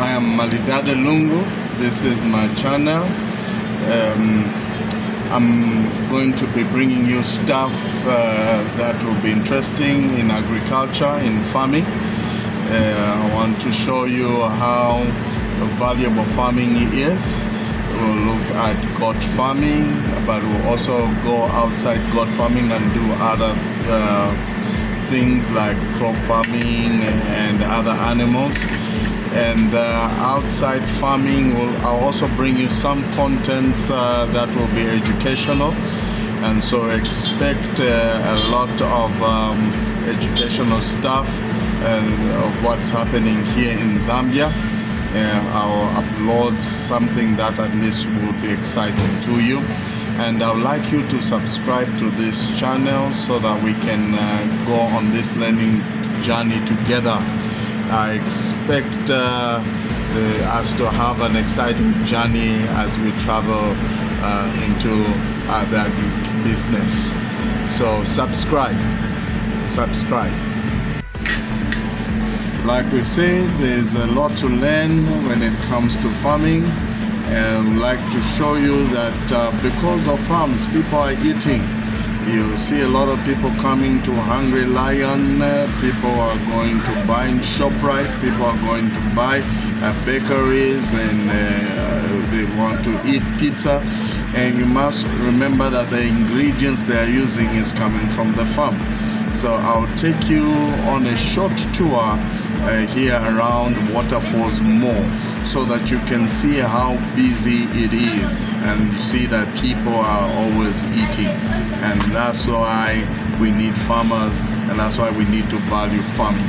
I am Malidade Lungu. This is my channel. I'm going to be bringing you stuff that will be interesting in agriculture, in farming. I want to show you how valuable farming is. We'll look at goat farming, but we'll also go outside goat farming and do other things like crop farming and other animals. And outside farming, I'll also bring you some contents that will be educational, and so expect a lot of educational stuff of what's happening here in Zambia. I'll upload something that at least will be exciting to you, and I would like you to subscribe to this channel so that we can go on this learning journey together. I expect us to have an exciting journey as we travel into the business. So subscribe. Like we say, there's a lot to learn when it comes to farming, and I'd like to show you that because of farms, people are eating. You see a lot of people coming to Hungry Lion, people are going to buy in ShopRite, people are going to buy bakeries, and they want to eat pizza. And you must remember that the ingredients they are using is coming from the farm. So I'll take you on a short tour here around Waterfalls Mall, so that you can see how busy it is and see that people are always eating. And that's why we need farmers, and that's why we need to value farming.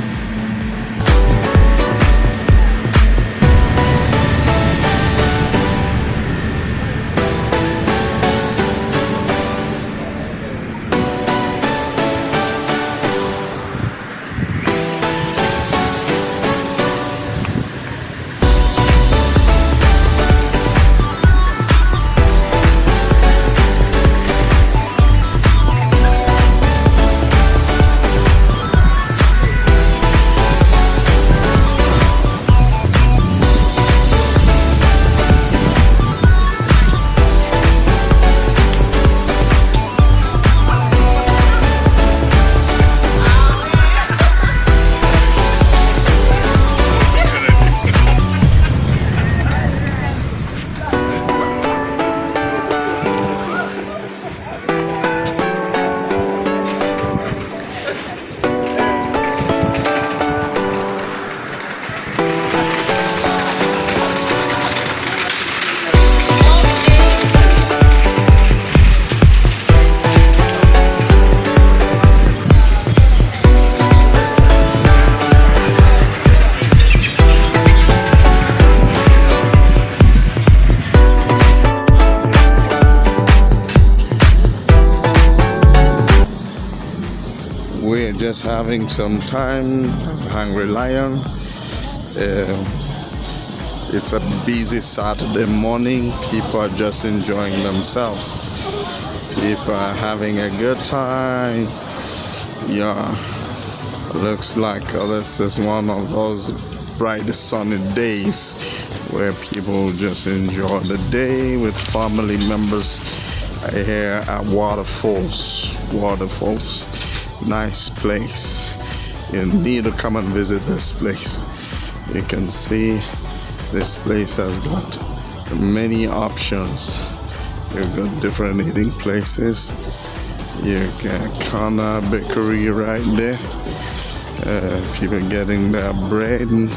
We're just having some time, Hungry Lion. It's a busy Saturday morning. People are just enjoying themselves. People are having a good time. Yeah, looks like this is one of those bright sunny days where people just enjoy the day with family members here at Waterfalls. Nice place. You need to come and visit this place. You can see this place has got many options. You've got different eating places. You got Kana Bakery right there. People getting their bread and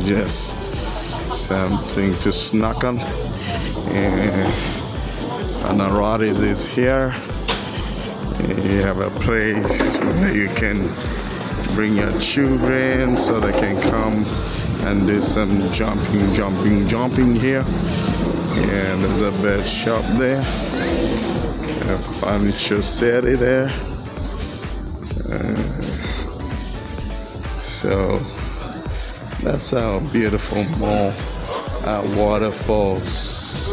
just something to snack on. Anarades is here. You have a place where you can bring your children so they can come and do some jumping here. Yeah, there's a bed shop there, a furniture city there. So that's our beautiful mall at Waterfalls.